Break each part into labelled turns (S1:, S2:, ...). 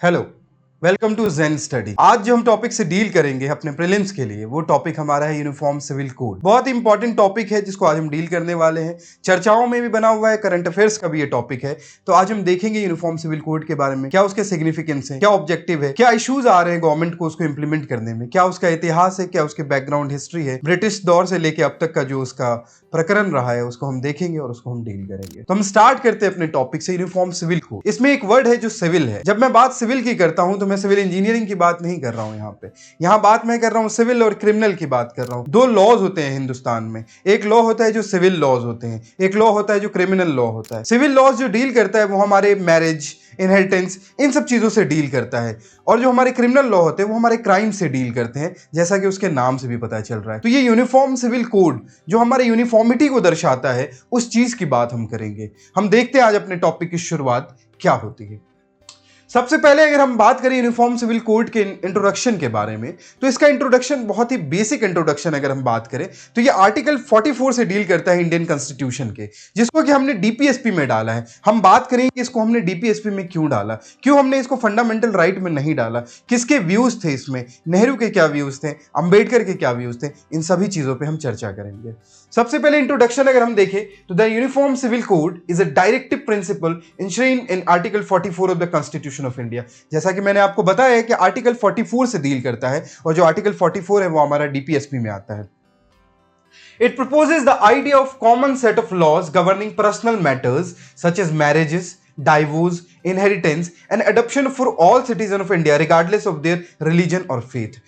S1: Hello, welcome to Gen study. आज जो हम टॉपिक से डील करेंगे अपने प्रीलिम्स के लिए वो टॉपिक हमारा है यूनिफॉर्म सिविल कोड। बहुत ही इंपॉर्टेंट टॉपिक है जिसको आज हम डील करने वाले हैं। चर्चाओं में भी बना हुआ है, करंट अफेयर्स का भी ये टॉपिक है। तो आज हम देखेंगे यूनिफॉर्म सिविल कोड के बारे में, क्या उसके सिग्निफिकेंस है, क्या ऑब्जेक्टिव है, क्या इश्यूज आ रहे हैं गवर्नमेंट को उसको इंप्लीमेंट करने में, क्या उसका इतिहास है, क्या उसके बैकग्राउंड हिस्ट्री है, ब्रिटिश दौर से लेकर अब तक का जो उसका प्रकरण रहा है उसको हम देखेंगे और उसको हम डील करेंगे। तो हम स्टार्ट करते हैं अपने टॉपिक से, यूनिफॉर्म सिविल कोड। इसमें एक वर्ड है जो सिविल है। जब मैं बात सिविल की करता हूं तो मैं सिविल इंजीनियरिंग की बात नहीं कर रहा हूं। यहाँ बात मैं कर रहा हूं सिविल और क्रिमिनल की बात कर रहा हूं। दो लॉज होते हैं हिंदुस्तान में। एक लॉ होता है जो सिविल लॉज होते हैं, एक लॉ होता है जो क्रिमिनल लॉ होता है। सिविल लॉज जो डील करता है वो हमारे मैरिज, इनहेरिटेंस, इन सब चीजों से डील करता है। और जो हमारे क्रिमिनल लॉ होते हैं वो हमारे क्राइम से डील करते हैं, जैसा कि उसके नाम से भी पता चल रहा है। तो ये यूनिफॉर्म सिविल कोड जो हमारे यूनिफॉर्मिटी को दर्शाता है, उस चीज की बात हम करेंगे। हम देखते हैं आज अपने टॉपिक की शुरुआत क्या होती है। सबसे पहले अगर हम बात करें यूनिफॉर्म सिविल कोड के इंट्रोडक्शन के बारे में, तो इसका इंट्रोडक्शन बहुत ही बेसिक इंट्रोडक्शन अगर हम बात करें तो ये आर्टिकल 44 से डील करता है इंडियन कॉन्स्टिट्यूशन के, जिसको कि हमने डीपीएसपी में डाला है। हम बात करेंगे कि इसको हमने डीपीएसपी में क्यों डाला, क्यों हमने इसको फंडामेंटल राइट में नहीं डाला, किसके व्यूज थे इसमें, नेहरू के क्या व्यूज थे, अंबेडकर के क्या व्यूज थे, इन सभी चीजों पर हम चर्चा करेंगे। सबसे पहले इंट्रोडक्शन अगर हम देखें तो the uniform civil code is a directive principle enshrined in article 44 of the constitution of India. जैसा कि मैंने आपको बताया है कि आर्टिकल 44 से डील करता है, और जो आर्टिकल 44 है वो हमारा डीपीएसपी में आता है। It proposes the idea of common set of laws governing personal matters such as marriages, divorce, inheritance and adoption for all citizens of India regardless of their religion or faith।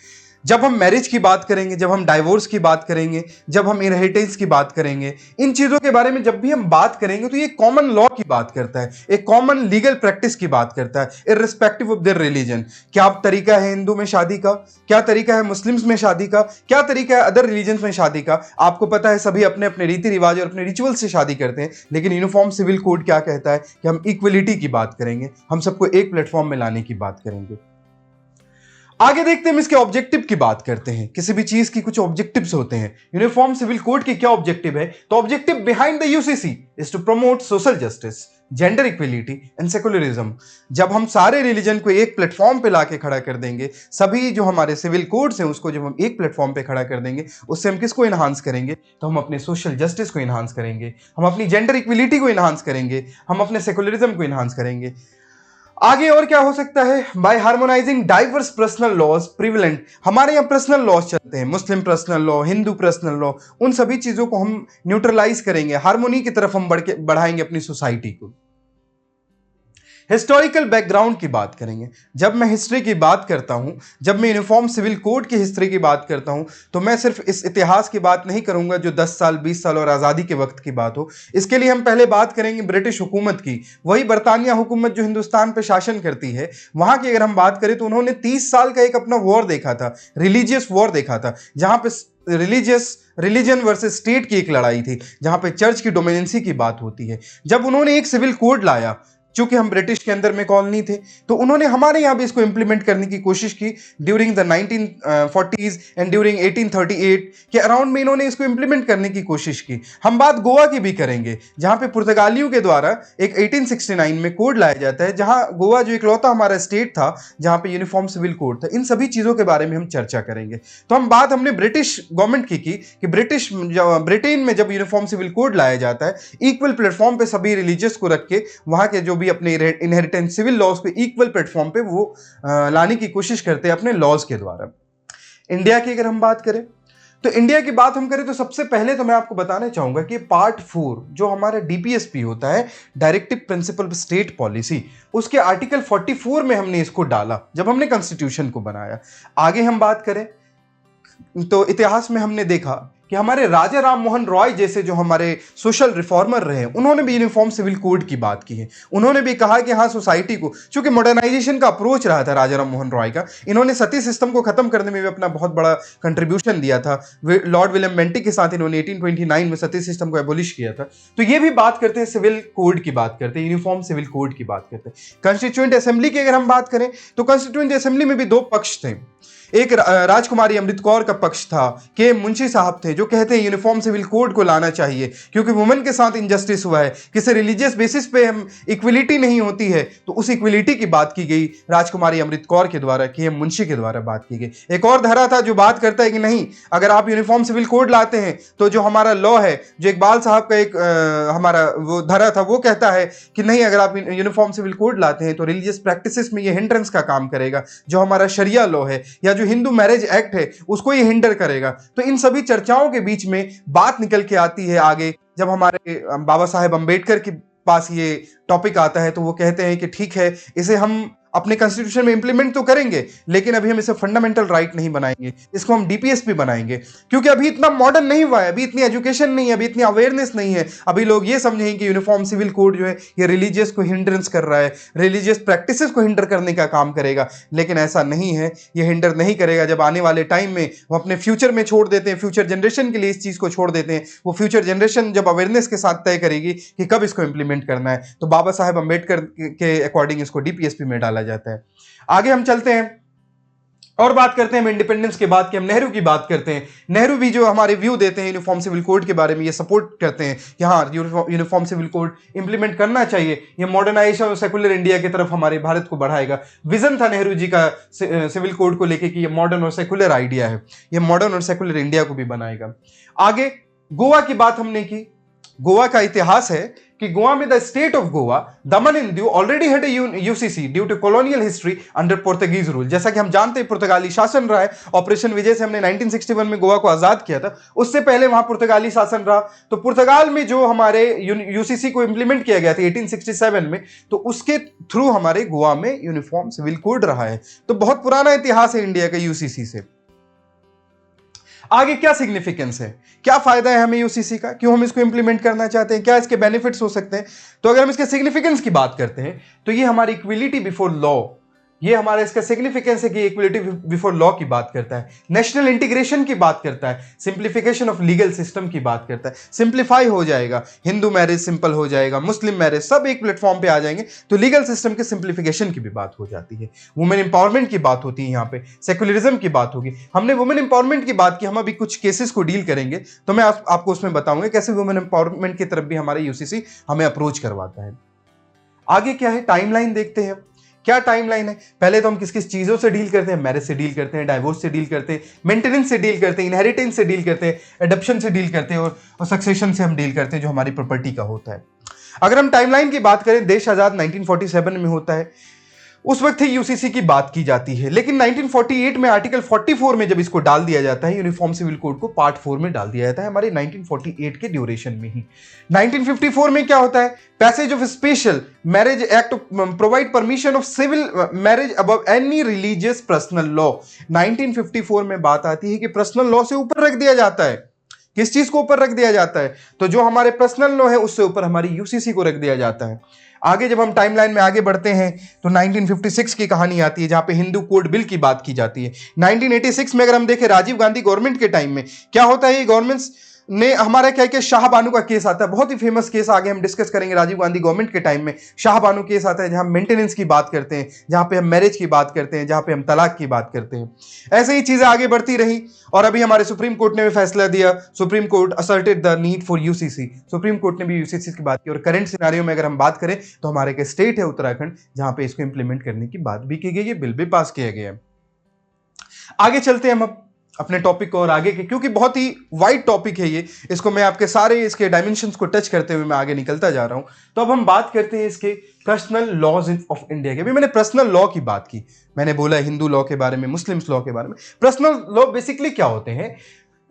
S1: जब हम marriage की बात करेंगे, जब हम divorce की बात करेंगे, जब हम इनहेरिटेंस की बात करेंगे, इन चीजों के बारे में जब भी हम बात करेंगे तो ये कॉमन लॉ की बात करता है, एक कॉमन लीगल प्रैक्टिस की बात करता है, इररिस्पेक्टिव ऑफ देयर रिलीजन। क्या तरीका है हिंदू में शादी का, क्या तरीका है मुस्लिम्स में शादी का, क्या तरीका है अदर रिलीजन में शादी का। आपको पता है सभी अपने अपने रीति रिवाज और अपने रिचुअल से शादी करते हैं, लेकिन यूनिफॉर्म सिविल कोड क्या कहता है कि हम इक्वलिटी की बात करेंगे, हम सबको एक प्लेटफॉर्म में लाने की बात करेंगे। आगे देखते हैं, हम इसके ऑब्जेक्टिव की बात करते हैं। किसी भी चीज की कुछ ऑब्जेक्टिव्स होते हैं। यूनिफॉर्म सिविल कोड के क्या ऑब्जेक्टिव है? तो objective behind the UCC is to promote social justice, gender equality and secularism. जब हम सारे रिलीजन को एक प्लेटफॉर्म पे लाके खड़ा कर देंगे, सभी जो हमारे सिविल कोड्स हैं उसको जब हम एक प्लेटफॉर्म पे खड़ा कर देंगे, उससे हम किसको इनहांस करेंगे? तो हम अपने सोशल जस्टिस को इनहांस करेंगे, हम अपनी जेंडर इक्वलिटी को इनहांस करेंगे, हम अपने सेकुलरिज्म को इनहांस करेंगे। आगे और क्या हो सकता है? By harmonizing diverse personal laws prevalent. हमारे यहाँ पर्सनल लॉज चलते हैं, Muslim personal law, Hindu personal law, उन सभी चीजों को हम न्यूट्रलाइज करेंगे, हार्मोनी की तरफ हम बढ़ाएंगे अपनी सोसाइटी को। हिस्टोरिकल बैकग्राउंड की बात करेंगे। जब मैं हिस्ट्री की बात करता हूं, जब मैं यूनिफॉर्म सिविल कोड की हिस्ट्री की बात करता हूं, तो मैं सिर्फ इस इतिहास की बात नहीं करूंगा जो 10 साल 20 साल और आज़ादी के वक्त की बात हो। इसके लिए हम पहले बात करेंगे ब्रिटिश हुकूमत की, वही बरतानिया हुकूमत जो हिंदुस्तान पर शासन करती है, वहां की अगर हम बात करें तो उन्होंने 30 साल का एक अपना वॉर देखा था, रिलीजियस वॉर देखा था, जहां पे रिलीजन वर्सेस स्टेट की एक लड़ाई थी, जहां पे चर्च की डोमिनेंसी की बात होती है। जब उन्होंने एक सिविल कोड लाया, चूंकि हम ब्रिटिश के अंदर में कॉलोनी थे, तो उन्होंने हमारे यहां भी इसको इंप्लीमेंट करने की कोशिश की during the 1940s and during 1838 के अराउंड में इन्होंने इसको इंप्लीमेंट करने की कोशिश की। हम बात गोवा की भी करेंगे, जहां पे पुर्तगालियों के द्वारा एक 1869 में कोड लाया जाता है, जहां गोवा जो इकलौता हमारा स्टेट था जहां पे यूनिफॉर्म सिविल कोड था। इन सभी चीजों के बारे में हम चर्चा करेंगे। तो हम बात हमने ब्रिटिश गवर्नमेंट की कि ब्रिटेन में जब यूनिफॉर्म सिविल कोड लाया जाता है, इक्वल प्लेटफॉर्म पे सभी रिलीजियस को रख के वहां के जो भी अपने इनहेरिटेंस सिविल लॉज को इक्वल प्लेटफॉर्म पे वो लाने की कोशिश करते हैं अपने लॉज के द्वारा। इंडिया की अगर हम बात करें, तो इंडिया की बात हम करें तो सबसे पहले तो मैं आपको बताना चाहूंगा कि पार्ट 4 जो हमारा डीपीएसपी होता है, डायरेक्टिव प्रिंसिपल स्टेट पॉलिसी, उसके आर्टिकल 44 में हमने इसको डाला जब हमने कॉन्स्टिट्यूशन को बनाया। आगे हम बात करें तो इतिहास में हमने देखा कि हमारे राजा राम मोहन रॉय जैसे जो हमारे सोशल रिफॉर्मर रहे, उन्होंने भी यूनिफॉर्म सिविल कोड की बात की है। उन्होंने भी कहा कि हाँ, सोसाइटी को, चूंकि मॉडर्नाइजेशन का अप्रोच रहा था राजा राम मोहन रॉय का, इन्होंने सती सिस्टम को खत्म करने में भी अपना बहुत बड़ा कंट्रीब्यूशन दिया था। लॉर्ड विलियम बेंटिक के साथ इन्होंने 1829 में सती सिस्टम को एबोलिश किया था। तो ये भी बात करते हैं, सिविल कोड की बात करते हैं, यूनिफॉर्म सिविल कोड की बात करते हैं। कॉन्स्टिट्यूएंट असेंबली की अगर हम बात करें तो कॉन्स्टिट्यूएंट असेंबली में भी दो पक्ष थे। एक राजकुमारी अमृत कौर का पक्ष था, के मुंशी साहब थे जो कहते हैं यूनिफॉर्म सिविल कोड को लाना चाहिए क्योंकि वुमेन के साथ इनजस्टिस हुआ है, किसी रिलीजियस बेसिस पे हम इक्वलिटी नहीं होती है, तो उस इक्वलिटी की बात की गई राजकुमारी अमृत कौर के द्वारा, के मुंशी के द्वारा बात की गई। एक और धारा था जो बात करता है कि नहीं, अगर आप यूनिफॉर्म सिविल कोड लाते हैं तो जो हमारा लॉ है, जो इकबाल साहब का एक हमारा वो धारा था, वो कहता है कि नहीं, अगर आप यूनिफॉर्म सिविल कोड लाते हैं तो रिलीजियस प्रैक्टिसेस में ये हिंड्रेंस का काम करेगा, जो हमारा शरिया लॉ है या जो हिंदू मैरिज एक्ट है उसको ये हिंडर करेगा। तो इन सभी चर्चाओं के बीच में बात निकल के आती है आगे, जब हमारे बाबा साहेब अंबेडकर के पास ये टॉपिक आता है तो वो कहते हैं कि ठीक है, इसे हम अपने कॉन्स्टिट्यूशन में इंप्लीमेंट तो करेंगे लेकिन अभी हम इसे फंडामेंटल राइट नहीं बनाएंगे, इसको हम डीपीएसपी बनाएंगे, क्योंकि अभी इतना मॉडर्न नहीं हुआ है, अभी इतनी एजुकेशन नहीं है, अभी इतनी अवेयरनेस नहीं है। अभी लोग ये समझेंगे कि यूनिफॉर्म सिविल कोड जो है ये रिलीजियस को हिंड्रेंस कर रहा है, रिलीजियस प्रैक्टिसेस को हिंडर करने का काम करेगा, लेकिन ऐसा नहीं है, ये हिंडर नहीं करेगा। जब आने वाले टाइम में वो अपने फ्यूचर में छोड़ देते हैं, फ्यूचर जनरेशन के लिए इस चीज को छोड़ देते हैं, वो फ्यूचर जनरेशन जब अवेयरनेस के साथ तय करेगी कि कब इसको इंप्लीमेंट करना है, तो बाबा साहेब अंबेडकर के अकॉर्डिंग इसको डीपीएसपी में डाला जाता है। आगे हम चलते हैं और बात करते हैं हम इंडिपेंडेंस के बाद कि हम नेहरू की बात करते हैं। नेहरू भी जो हमारे व्यू देते हैं यूनिफॉर्म सिविल कोड के बारे में, ये सपोर्ट करते हैं कि हाँ, यूनिफॉर्म सिविल कोड इंप्लीमेंट करना चाहिए, ये मॉडर्नाइजेशन और सेकुलर इंडिया की तरफ हमारे भारत को बढ़ाएगा। विजन था नेहरू जी का सिविल कोड को लेके कि ये मॉडर्न और सेकुलर आइडिया है, ये मॉडर्न और सेकुलर इंडिया को भी बनाएगा। आगे गोवा की बात हमने की। गोवा का इतिहास है कि गोवा में the state of Goa, Daman and Diu already had a UCC due to colonial history under Portuguese rule. जैसा कि हम जानते हैं पुर्तगाली शासन रहा है, ऑपरेशन विजय से हमने 1961 में गोवा को आजाद किया था, उससे पहले वहां पुर्तगाली शासन रहा। तो पुर्तगाल में जो हमारे यूसीसी को इंप्लीमेंट किया गया था 1867 में, तो उसके थ्रू हमारे गोवा में यूनिफॉर्म सिविल कोड रहा है। तो बहुत पुराना इतिहास है इंडिया का यूसीसी से। आगे क्या सिग्निफिकेंस है, क्या फायदा है हमें यूसीसी का, क्यों हम इसको इंप्लीमेंट करना चाहते हैं, क्या इसके बेनिफिट्स हो सकते हैं। तो अगर हम इसके सिग्निफिकेंस की बात करते हैं तो ये हमारी इक्वलिटी बिफोर लॉ, ये हमारा इसका सिग्निफिकेंस है कि इक्वलिटी बिफोर लॉ की बात करता है, नेशनल इंटीग्रेशन की बात करता है, सिंप्लीफिकेशन ऑफ लीगल सिस्टम की बात करता है। सिंप्लीफाई हो जाएगा, हिंदू मैरिज सिंपल हो जाएगा, मुस्लिम मैरिज सब एक प्लेटफॉर्म पे आ जाएंगे, तो लीगल सिस्टम के सिंप्लीफिकेशन की भी बात हो जाती है। वुमेन इंपावरमेंट की बात होती है, यहाँ पे सेकुलरिज्म की बात होगी। हमने वुमेन इंपावरमेंट की बात की, हम अभी कुछ केसेस को डील करेंगे तो मैं आपको उसमें बताऊंगा कैसे वुमेन इंपावरमेंट की तरफ भी हमारे यूसीसी हमें अप्रोच करवाता है। आगे क्या है, टाइमलाइन देखते हैं। क्या टाइमलाइन है, पहले तो हम किस किस चीजों से डील करते हैं, मैरिज से डील करते हैं, डाइवोर्स से डील करते हैं, मेंटेनेंस से डील करते हैं, इनहेरिटेंस से डील करते हैं, एडॉप्शन से डील करते हैं और सक्सेशन से हम डील करते हैं जो हमारी प्रॉपर्टी का होता है। अगर हम टाइमलाइन की बात करें, देश आजाद 1947 में होता है, उस वक्त ही यूसीसी की बात की जाती है, लेकिन 1948 में आर्टिकल 44 में जब इसको डाल दिया जाता है, यूनिफॉर्म सिविल कोड को पार्ट 4 में डाल दिया जाता है हमारे 1948 के ड्यूरेशन में ही। 1954 में क्या होता है, passage of special marriage act provide permission of civil marriage above any religious personal law. 1954 में बात आती है कि पर्सनल लॉ से ऊपर रख दिया जाता है। किस चीज को ऊपर रख दिया जाता है, तो जो हमारे पर्सनल लॉ है उससे ऊपर हमारी यूसीसी को रख दिया जाता है। आगे जब हम टाइमलाइन में आगे बढ़ते हैं तो 1956 की कहानी आती है जहां पे हिंदू कोड बिल की बात की जाती है। 1986 में अगर हम देखें, राजीव गांधी गवर्नमेंट के टाइम में क्या होता है, ये गवर्नमेंट्स ने हमारा क्या क्या शाह बानो का केस आता है, बहुत ही फेमस केस, आगे हम डिस्कस करेंगे। राजीव गांधी गवर्नमेंट के टाइम में शाह बानो केस आता है जहां हम मेंटेनेंस की बात करते हैं, जहां पे हम मैरिज की बात करते हैं, जहां पे हम तलाक की बात करते हैं। ऐसे ही चीजें आगे बढ़ती रही और अभी हमारे सुप्रीम कोर्ट ने भी फैसला दिया। Supreme court asserted the need for UCC, supreme court ने भी यूसीसी की बात की। और करंट सिनेरियो में अगर हम बात करें तो हमारे एक स्टेट है उत्तराखंड, जहां पे इसको इंप्लीमेंट करने की बात भी की गई है, बिल भी पास किया गया है। आगे चलते हैं हम अब अपने टॉपिक को और आगे के, क्योंकि बहुत ही वाइड टॉपिक है ये, इसको मैं आपके सारे इसके डायमेंशंस को टच करते हुए मैं आगे निकलता जा रहा हूं। तो अब हम बात करते हैं इसके पर्सनल लॉज ऑफ इंडिया के। अभी मैंने पर्सनल लॉ की बात की, मैंने बोला हिंदू लॉ के बारे में, मुस्लिम्स लॉ के बारे में। पर्सनल लॉ बेसिकली क्या होते हैं,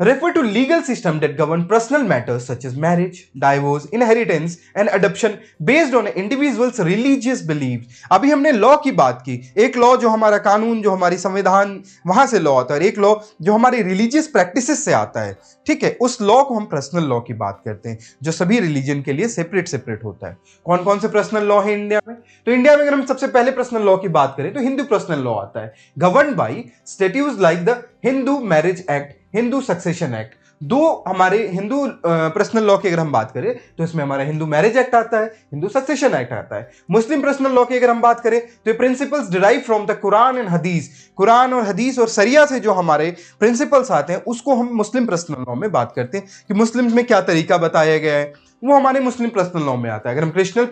S1: refer to legal system that govern personal matters such as marriage, divorce, inheritance and adoption based on individual's religious beliefs। अभी हमने लॉ की बात की, एक लॉ जो हमारा कानून, जो हमारी संविधान, वहां से लॉ आता है, एक लॉ जो हमारी रिलीजियस प्रैक्टिसेस से आता है, ठीक है, उस लॉ को हम पर्सनल लॉ की बात करते हैं, जो सभी रिलीजन के लिए सेपरेट होता है। कौन कौन से पर्सनल लॉ है इंडिया में, तो इंडिया में अगर हम सबसे पहले पर्सनल लॉ की बात करें तो हिंदू पर्सनल लॉ आता है, govern by statutes like the Hindu marriage act, Hindu succession act. दो हमारे हिंदू पर्सनल लॉ की अगर हम बात करें तो इसमें हमारा हिंदू मैरिज एक्ट आता है, हिंदू सक्सेशन एक्ट आता है। मुस्लिम पर्सनल लॉ की अगर हम बात करें तो ये principles derive from the Quran and हदीस, कुरान और हदीस और सरिया से जो हमारे प्रिंसिपल्स आते हैं उसको हम मुस्लिम पर्सनल लॉ में बात करते हैं कि मुस्लिम्स में क्या तरीका बताया गया है, वो हमारे मुस्लिम पर्सनल लॉ में आता है। अगर हम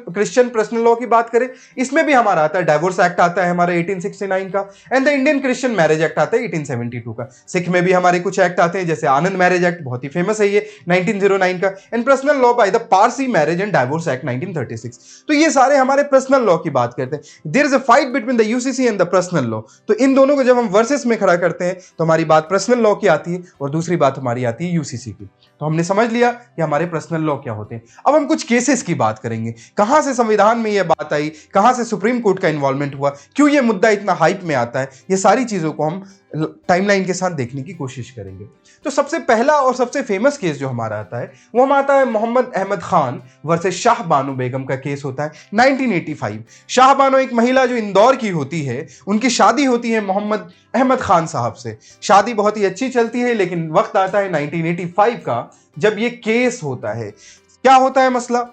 S1: क्रिश्चियन पर्सनल लॉ की बात करें, इसमें भी हमारा आता है डाइवोर्स एक्ट आता है हमारा 1869 का, and the Indian Christian marriage act आता है 1872 का। सिख में भी हमारे कुछ एक्ट आते हैं, जैसे आनंद मैरिज एक्ट बहुत ही फेमस है ये 1909 का, and personal law by the Parsi marriage and divorce act 1936। तो ये सारे हमारे पर्सनल लॉ की बात करते हैं। There is a fight between the UCC and the personal law, तो इन दोनों को जब हम वर्सेस में खड़ा करते हैं तो हमारी बात पर्सनल लॉ की आती है और दूसरी बात हमारी आती है यूसीसी की। तो हमने समझ लिया कि हमारे पर्सनल लॉ क्या होते हैं। अब हम कुछ केसेस की बात करेंगे, कहां से संविधान में यह बात आई, कहां से सुप्रीम कोर्ट का इन्वॉल्वमेंट हुआ, क्यों यह मुद्दा इतना हाइप में आता है, ये सारी चीजों को हम टाइमलाइन के साथ देखने की कोशिश करेंगे। तो सबसे पहला और सबसे फेमस केस जो हमारा आता है वो हम आता है मोहम्मद अहमद खान वर्सेस शाह बानो बेगम का केस होता है 1985। शाह बानो एक महिला जो इंदौर की होती है, उनकी शादी होती है मोहम्मद अहमद खान साहब से। शादी बहुत ही अच्छी चलती है, लेकिन वक्त आता है 1985 का जब ये केस होता है। क्या होता है मसला,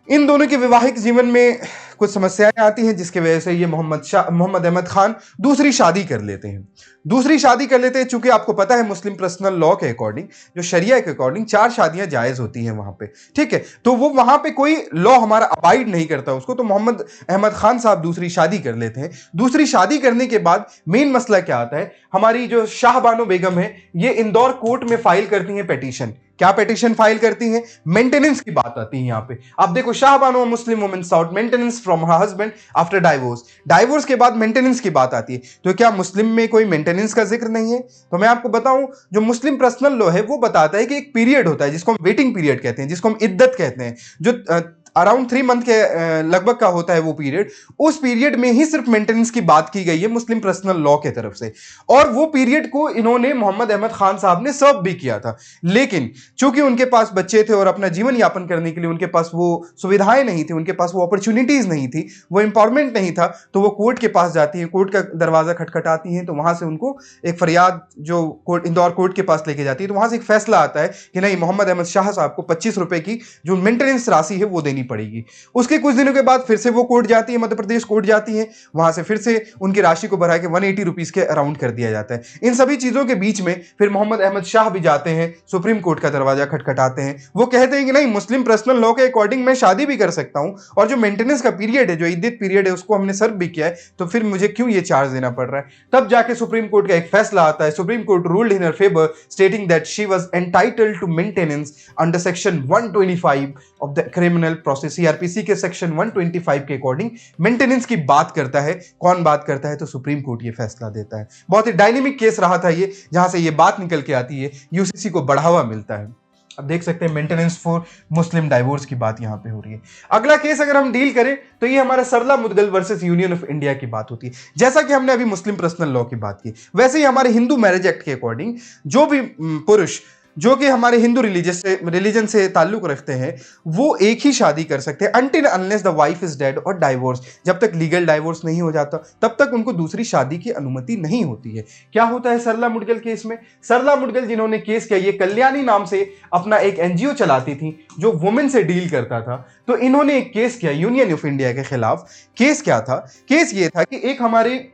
S1: इन दोनों के वैवाहिक जीवन में कुछ समस्याएं आती हैं जिसकी वजह से ये मोहम्मद अहमद खान दूसरी शादी कर लेते हैं। दूसरी शादी कर लेते हैं, चूंकि आपको पता है मुस्लिम पर्सनल लॉ के अकॉर्डिंग, जो शरिया के अकॉर्डिंग 4 शादियां जायज होती हैं वहां पे, ठीक है। तो वो वहां पे कोई लॉ हमारा अबाइड नहीं करता उसको, तो मोहम्मद अहमद खान साहब दूसरी शादी कर लेते हैं। दूसरी शादी करने के बाद मेन मसला क्या आता है, हमारी जो शाह बानो बेगम है ये इंदौर कोर्ट में फाइल करती हैं पिटीशन। क्या पिटीशन फाइल करती हैं, मेंटेनेंस की बात आती है यहाँ पे। आप देखो, Shah Bano Muslim women sought maintenance from her husband after divorce, divorce के बाद मेंटेनेंस की बात आती है। तो क्या मुस्लिम में कोई मेंटेनेंस का जिक्र नहीं है? तो मैं आपको बताऊं, जो मुस्लिम पर्सनल लॉ है वो बताता है कि एक पीरियड होता है जिसको हम वेटिंग पीरियड कहते हैं, जिसको हम इद्दत कहते हैं, जो अराउंड 3 मंथ के लगभग का होता है वो पीरियड। उस पीरियड में ही सिर्फ मेंटेनेंस की बात की गई है मुस्लिम पर्सनल लॉ के तरफ से, और वो पीरियड को इन्होंने मोहम्मद अहमद खान साहब ने सर्व भी किया था। लेकिन चूंकि उनके पास बच्चे थे और अपना जीवन यापन करने के लिए उनके पास वो सुविधाएं नहीं थी, उनके पास वो अपॉर्चुनिटीज नहीं थी, वो एम्पावरमेंट नहीं था, तो वो कोर्ट के पास जाती है, कोर्ट का दरवाजा खटखटाती हैं। तो वहां से उनको एक फरियाद जो कोर्ट, इंदौर कोर्ट के पास लेके जाती है, तो वहां से एक फैसला आता है कि नहीं, मोहम्मद अहमद शाह साहब को 25 रुपए की जो मेंटेनेंस राशि है वो देनी पड़ेगी। उसके कुछ दिनों के बाद फिर से वो कोर्ट जाती है, मध्य प्रदेश कोर्ट जाती है, वहां से फिर से उनकी राशि को बढ़ा के 180 रुपीज के अराउंड कर दिया जाता है। इन सभी चीजों के बीच में फिर मोहम्मद अहमद शाह भी जाते हैं, सुप्रीम कोर्ट का दरवाजा खटखटाते हैं। वो कहते हैं कि नहीं, मुस्लिम पर्सनल लॉ के अकॉर्डिंग मैं शादी भी कर सकता हूं, और जो मेंटेनेंस का पीरियड है, जो इद्दत पीरियड है, उसको हमने सर्व भी किया है, तो फिर मुझे क्यों ये चार्ज देना पड़ रहा है। तब जाके सुप्रीम कोर्ट का एक फैसला आता है। Supreme Court ruled in her favour stating that she was entitled to maintenance under section 125 of the criminal process, CrPC के सेक्शन 125 के अकॉर्डिंग मेंटेनेंस की बात करता है। कौन बात करता है? तो सुप्रीम कोर्ट ये फैसला देता है। बहुत ही डायनेमिक केस रहा था ये, जहां से ये बात निकल के आती है, यूसीसी को बढ़ावा मिलता है। अब देख सकते हैं मेंटेनेंस फॉर मुस्लिम डाइवोर्स की बात यहां पे हो रही है। अगला केस अगर हम डील करें तो ये हमारा Sarla Mudgal versus Union of India की बात होती है। जैसा कि हमने अभी मुस्लिम पर्सनल लॉ की बात की, वैसे ही हमारे हिंदू मैरिज एक्ट के अकॉर्डिंग जो भी पुरुष जो कि हमारे हिंदू रिलीजन से ताल्लुक रखते हैं, वो एक ही शादी कर सकते हैं until unless the wife is dead और डाइवोर्स। जब तक लीगल डाइवोर्स नहीं हो जाता तब तक उनको दूसरी शादी की अनुमति नहीं होती है। क्या होता है सरला मुदगल केस में? सरला मुदगल जिन्होंने केस किया, ये कल्याणी नाम से अपना एक एनजीओ चलाती थी जो वुमेन से डील करता था। तो इन्होंने एक केस किया यूनियन ऑफ इंडिया के खिलाफ। केस क्या था? केस ये था कि एक हमारे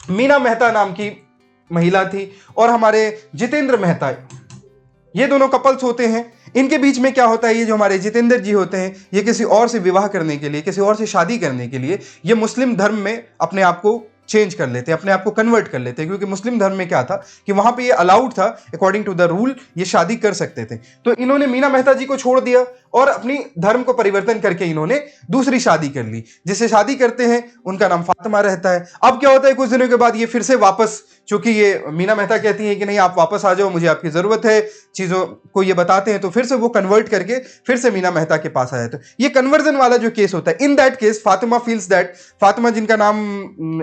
S1: मीना मेहता नाम की महिला थी और हमारे जितेंद्र मेहता, ये दोनों कपल्स होते हैं। इनके बीच में क्या होता है, ये जो हमारे जितेंद्र जी होते हैं, ये किसी और से विवाह करने के लिए, किसी और से शादी करने के लिए, ये मुस्लिम धर्म में अपने आप को चेंज कर लेते हैं, अपने आप को कन्वर्ट कर लेते हैं, क्योंकि मुस्लिम धर्म में क्या था कि वहां पे ये अलाउड था, अकॉर्डिंग टू द रूल ये शादी कर सकते थे। तो इन्होंने मीना मेहता जी को छोड़ दिया और अपनी धर्म को परिवर्तन करके इन्होंने दूसरी शादी कर ली। जिससे शादी करते हैं उनका नाम फातिमा रहता है। अब क्या होता है, कुछ दिनों के बाद ये फिर से वापस, चूंकि ये मीना मेहता कहती है कि नहीं आप वापस आ जाओ, मुझे आपकी जरूरत है, चीजों को ये बताते हैं, तो फिर से वो कन्वर्ट करके फिर से मीना मेहता के पास आ जाते हैं। ये कन्वर्जन वाला जो केस होता है, in that case Fatima feels that, Fatima जिनका नाम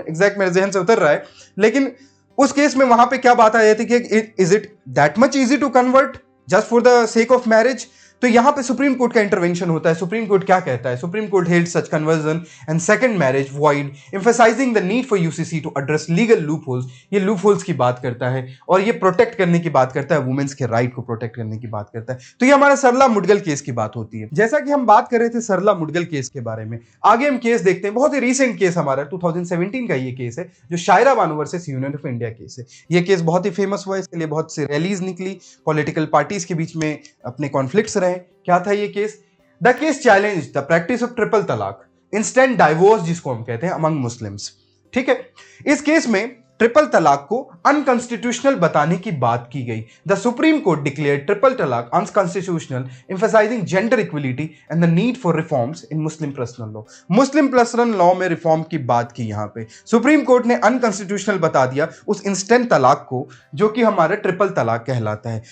S1: एग्जैक्ट मेरे जहन से उतर रहा है, लेकिन उस केस में वहां पे क्या बात आ जाती है कि is it that much easy to convert just for the sake of marriage. तो यहां पे सुप्रीम कोर्ट का इंटरवेंशन होता है। सुप्रीम कोर्ट क्या कहता है? Supreme Court held such conversion and second marriage void, emphasising the need for UCC to address legal loopholes. ये लूपहोल्स की बात करता है और ये प्रोटेक्ट करने की बात करता है, वुमेन्स के राइट को प्रोटेक्ट करने की बात करता है। तो ये हमारा सरला मुडगल केस की बात होती है। जैसा कि हम बात कर रहे थे सरला मुडगल केस के बारे में, आगे हम केस देखते हैं। बहुत ही रीसेंट केस हमारा 2017 का ये केस है, जो Shayara Bano versus Union of India case है। ये केस बहुत ही फेमस हुआ, इसके लिए बहुत सी रैलीज निकली, पॉलिटिकल पार्टीज के बीच में अपने कॉन्फ्लिक्ट्स रहे। क्या था ये case? The case challenge the practice of triple तलाक, इंस्टेंट डाइवोर्स जिसको हम कहते हैं, अमंग मुस्लिम्स। ठीक है, इस केस में ट्रिपल तलाक को अनकॉन्स्टिट्यूशनल बताने की बात की गई। The Supreme Court declared triple talaq unconstitutional, emphasizing gender equality and the need for reforms in Muslim personal law. Muslim personal law में रिफॉर्म की बात की। यहां पे सुप्रीम कोर्ट ने अनकॉन्स्टिट्यूशनल बता दिया उस इंस्टेंट तलाक को, जो कि हमारा ट्रिपल तलाक कहलाता है।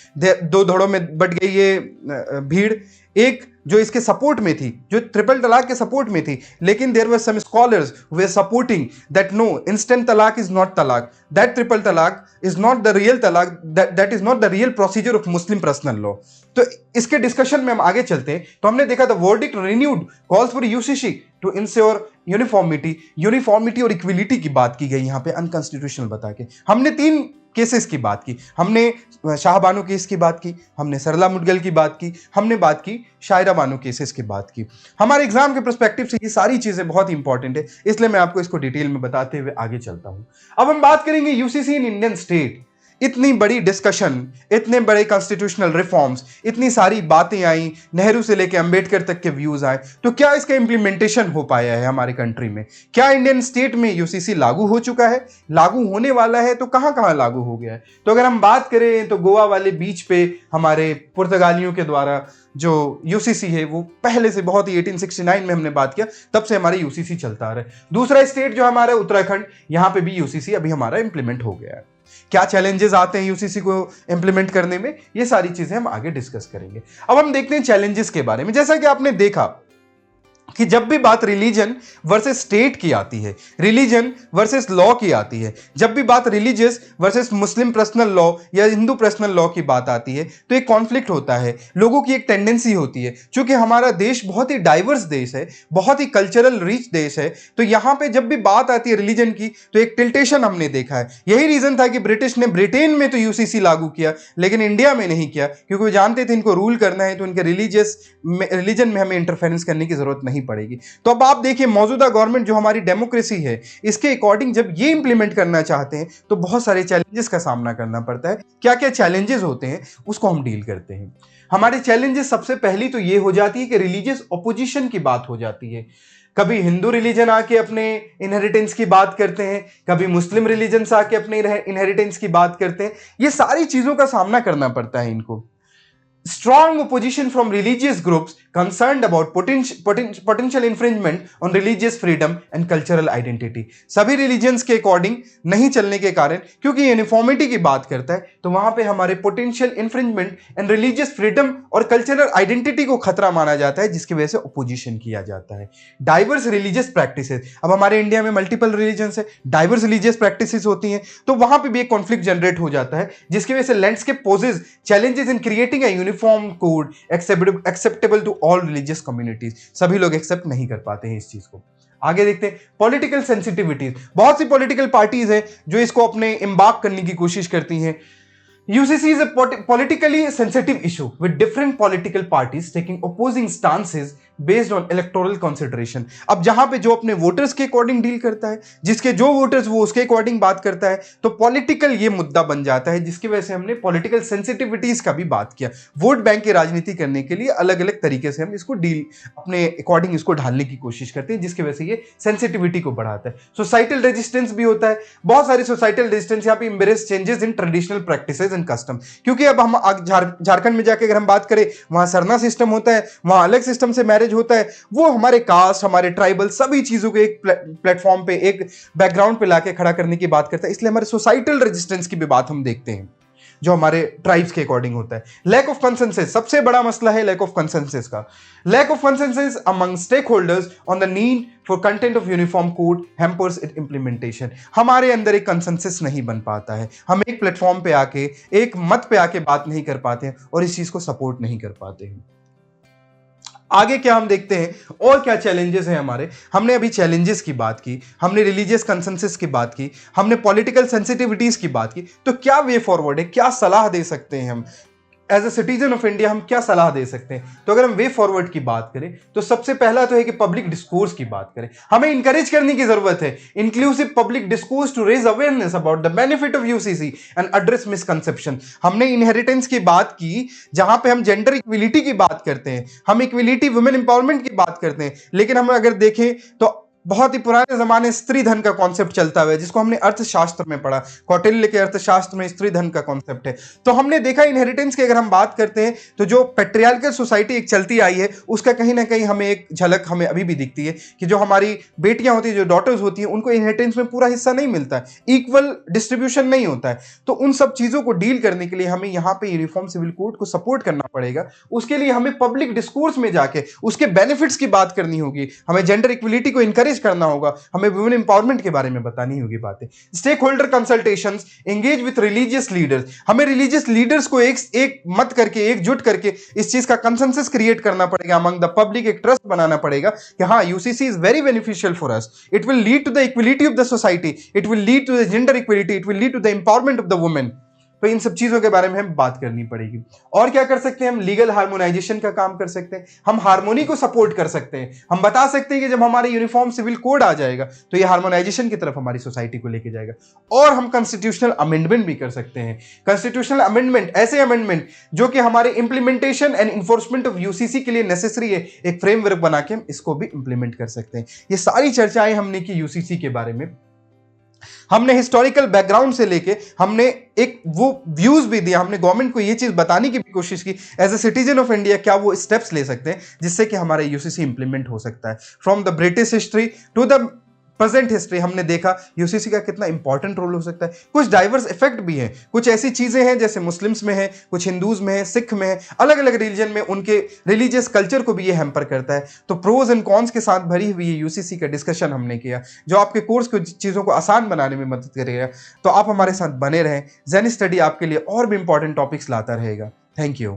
S1: दो धड़ों में बट गई ये भीड़। एक जो इसके सपोर्ट में थी, जो ट्रिपल तलाक के सपोर्ट में थी, लेकिन there were some scholars they supporting that no, instant talaq is not talaq, that triple talaq is not the real talaq, that is not the real procedure of Muslim personal law. तो इसके डिस्कशन में हम आगे चलते हैं तो हमने देखा the verdict renewed calls for UCC to ensure uniformity और इक्विलिटी की बात की गई यहां पे अनकॉन्स्टिट्यूशनल बता के। हमने 3 केसेस की बात की। हमने शाह बानो केस की बात की, हमने सरला मुडगल की बात की, हमने बात की शायरा बानो केसेस की बात की। हमारे एग्जाम के पर्सपेक्टिव से ये सारी चीजें बहुत इंपॉर्टेंट है, इसलिए मैं आपको इसको डिटेल में बताते हुए आगे चलता हूं। अब हम बात करेंगे यूसीसी इन इंडियन स्टेट। इतनी बड़ी डिस्कशन, इतने बड़े कॉन्स्टिट्यूशनल रिफॉर्म्स, इतनी सारी बातें आई, नेहरू से लेकर अंबेडकर तक के व्यूज आए, तो क्या इसका इंप्लीमेंटेशन हो पाया है हमारे कंट्री में? क्या इंडियन स्टेट में यूसीसी लागू हो चुका है, लागू होने वाला है? तो कहां कहां लागू हो गया है? तो अगर हम बात करें तो गोवा वाले बीच पे हमारे पुर्तगालियों के द्वारा जो यूसीसी है वो पहले से बहुत ही 1869 में हमने बात किया, तब से हमारे यूसीसी चलता आ रहा है। दूसरा स्टेट जो हमारा उत्तराखंड, यहां पे भी यूसीसी अभी हमारा इंप्लीमेंट हो गया है। क्या चैलेंजेस आते हैं यूसीसी को इंप्लीमेंट करने में, ये सारी चीजें हम आगे डिस्कस करेंगे। अब हम देखते हैं चैलेंजेस के बारे में। जैसा कि आपने देखा कि जब भी बात रिलीजन वर्सेस स्टेट की आती है, रिलीजन वर्सेस लॉ की आती है, जब भी बात रिलीजियस वर्सेस मुस्लिम पर्सनल लॉ या हिंदू पर्सनल लॉ की बात आती है, तो एक कॉन्फ्लिक्ट होता है। लोगों की एक टेंडेंसी होती है, क्योंकि हमारा देश बहुत ही डाइवर्स देश है, बहुत ही कल्चरल रिच देश है, तो यहां पे जब भी बात आती है रिलीजन की तो एक टिल्टेशन हमने देखा है। यही रीजन था कि ब्रिटिश ने ब्रिटेन में तो यूसीसी लागू किया, लेकिन इंडिया में नहीं किया, क्योंकि वो जानते थे इनको रूल करना है तो इनके रिलीजन में हमें इंटरफेरेंस करने की जरूरत नहीं पड़ेगी। तो अब आप देखिए, मौजूदा गवर्नमेंट जो हमारी डेमोक्रेसी है, इसके अकॉर्डिंग जब ये इंप्लीमेंट करना चाहते हैं तो बहुत सारे चैलेंजेस का सामना करना पड़ता है। क्या क्या चैलेंजेस होते हैं उसको हम डील करते हैं। हमारे चैलेंजेस सबसे पहली तो ये हो जाती है कि रिलीजियस ऑपोजिशन की बात हो जाती है। कभी हिंदू रिलीजन आके अपने इनहेरिटेंस की बात करते हैं, कभी मुस्लिम रिलीजन से आके अपने इनहेरिटेंस की बात करते हैं। ये सारी चीजों का सामना करना पड़ता है इनको। Strong opposition from religious groups concerned about potential infringement on religious freedom and cultural identity। सभी रिलीजियंस के अकॉर्डिंग नहीं चलने के कारण, क्योंकि यूनिफॉर्मिटी की बात करता है, तो वहां पे हमारे potential infringement and religious freedom और कल्चरल आइडेंटिटी को खतरा माना जाता है, जिसकी वजह से ओपोजिशन किया जाता है। डाइवर्स रिलीजियस प्रैक्टिसेस, अब हमारे इंडिया में मल्टीपल रिलीजन्स है, डाइवर्स रिलीजियस प्रैक्टिसेस होती हैं, तो वहां पे भी एक कॉन्फ्लिक्ट जनरेट हो जाता है, जिसकी वजह से landscape poses challenges in creating a uniform code acceptable to all religious communities. सभी लोग एक्सेप्ट नहीं कर पाते हैं इस चीज को। आगे देखते हैं पॉलिटिकल सेंसिटिविटीज। बहुत सी पॉलिटिकल पार्टीज हैं जो इसको अपने एम्बार्क करने की कोशिश करती हैं। UCC is a politically sensitive issue with different political parties taking opposing stances based on electoral consideration। अब जहां पे जो अपने वोटर्स के अकॉर्डिंग डील करता है, जिसके जो वोटर्स वो उसके अकॉर्डिंग बात करता है, तो पॉलिटिकल ये मुद्दा बन जाता है, जिसकी वजह से हमने पॉलिटिकल सेंसिटिविटीज का भी बात किया। वोट बैंक की राजनीति करने के लिए अलग अलग तरीके से हम इसको डील अपने अकॉर्डिंग इसको ढालने की कोशिश करते हैं, जिसकी वजह से ये सेंसिटिविटी को बढ़ाता है। सोसाइटल रेजिस्टेंस भी होता है, बहुत सारी सोसाइटल रेजिस्टेंस यहाँ पे embrace changes in traditional practices and custom. क्योंकि अब हम झारखंड में जाके अगर हम बात करें, वहां सरना सिस्टम होता है, वहां अलग सिस्टम से मैरिज होता है, वो हमारे कास्ट, हमारे ट्राइबल, सभी चीजों को एक प्लेटफॉर्म पे, एक बैकग्राउंड पे लाके खड़ा करने की बात करता है। इसलिए हमारे सोसाइटल रेजिस्टेंस की भी बात हम देखते हैं, जो हमारे ट्राइब्स के अकॉर्डिंग होता है। लैक ऑफ कंसेंसस, सबसे बड़ा मसला है लैक ऑफ कंसेंसस का। Lack of consensus among stakeholders on the need for content of uniform code hampers it implementation. हमारे अंदर एक कंसेंसस नहीं बन पाता है, हम एक प्लेटफॉर्म पे आके, एक मत पे आके बात नहीं कर पाते हैं और इस चीज को सपोर्ट नहीं कर पाते हैं। आगे क्या हम देखते हैं और क्या चैलेंजेस हैं हमारे। हमने अभी चैलेंजेस की बात की, हमने रिलीजियस कंसेंसस की बात की, हमने पॉलिटिकल सेंसिटिविटीज की बात की। तो क्या वे फॉरवर्ड है, क्या सलाह दे सकते हैं हम as a citizen of India, हम क्या सलाह दे सकते हैं। तो अगर हम वे फॉरवर्ड की बात करें तो सबसे पहला तो है कि पब्लिक डिस्कोर्स की बात करें। हमें इंकरेज करने की जरूरत है inclusive public discourse to raise awareness about the benefit of UCC and address misconception. हमने इनहेरिटेंस की बात की, जहां पे हम जेंडर इक्विलिटी की बात करते हैं, हम इक्विलिटी वुमेन इंपावरमेंट की बात करते हैं, लेकिन हम अगर देखें तो बहुत ही पुराने जमाने स्त्री धन का कॉन्सेप्ट चलता हुआ है, जिसको हमने अर्थशास्त्र में पढ़ा। कौटिल्य के अर्थशास्त्र में स्त्री धन का कॉन्सेप्ट है। तो हमने देखा इनहेरिटेंस की अगर हम बात करते हैं तो जो पेट्रियार्कल सोसाइटी एक चलती आई है, उसका कहीं ना कहीं हमें एक झलक हमें अभी भी दिखती है कि जो हमारी बेटियां होती है, जो डॉटर्स होती हैं, उनको इनहेरिटेंस में पूरा हिस्सा नहीं मिलता है, इक्वल डिस्ट्रीब्यूशन नहीं होता है। तो उन सब चीजों को डील करने के लिए हमें यहाँ पे यूनिफॉर्म सिविल कोड को सपोर्ट करना पड़ेगा। उसके लिए हमें पब्लिक डिस्कोर्स में जाके उसके बेनिफिट्स की बात करनी होगी, हमें जेंडर इक्विलिटी को इंकरेज करना होगा, हमें वुमेन एम्पावरमेंट के बारे में बतानी होगी बातें। Stakeholder consultations, engage with religious leaders. हमें रिलीजियस लीडर्स को एक मत करके, एकजुट करके इस चीज का कंसेंसस क्रिएट करना पड़ेगा अमंग द पब्लिक। एक ट्रस्ट बनाना पड़ेगा कि हाँ, UCC is very beneficial for us, it will lead to the equality of the society, it will lead to the gender equality, it will lead to the empowerment of the women. तो इन सब चीजों के बारे में हम बात करनी पड़ेगी। और क्या कर सकते हैं हम? लीगल हार्मोनाइजेशन का काम कर सकते हैं, हम हार्मोनी को सपोर्ट कर सकते हैं। हम बता सकते हैं कि जब हमारे यूनिफॉर्म सिविल कोड आ जाएगा तो ये हार्मोनाइजेशन की तरफ हमारी सोसाइटी को लेके जाएगा। और हम कॉन्स्टिट्यूशनल अमेंडमेंट भी कर सकते हैं। कॉन्स्टिट्यूशनल अमेंडमेंट, ऐसे अमेंडमेंट जो कि हमारे implementation and enforcement of UCC के लिए नेसेसरी है, एक फ्रेमवर्क बना के हम इसको भी इंप्लीमेंट कर सकते हैं। ये सारी चर्चाएं हमने की यूसीसी के बारे में। हमने हिस्टोरिकल बैकग्राउंड से लेके हमने एक वो व्यूज भी दिया, हमने गवर्नमेंट को ये चीज बताने की भी कोशिश की as a citizen of India क्या वो स्टेप्स ले सकते हैं जिससे कि हमारा यूसीसी इंप्लीमेंट हो सकता है। From the British history to the present history हमने देखा यूसीसी का कितना इंपॉर्टेंट रोल हो सकता है। कुछ डाइवर्स इफेक्ट भी हैं, कुछ ऐसी चीजें हैं जैसे मुस्लिम्स में है, कुछ हिंदूज में है, सिख में है, अलग अलग रिलीजन में उनके रिलीजियस कल्चर को भी ये हैम्पर करता है। तो प्रोज एंड कॉन्स के साथ भरी हुई यूसीसी का डिस्कशन हमने किया, जो आपके कोर्स को चीजों को आसान बनाने में मदद करेगा। तो आप हमारे साथ बने रहें, ज़ेन स्टडी आपके लिए और भी इंपॉर्टेंट टॉपिक्स लाता रहेगा। Thank you.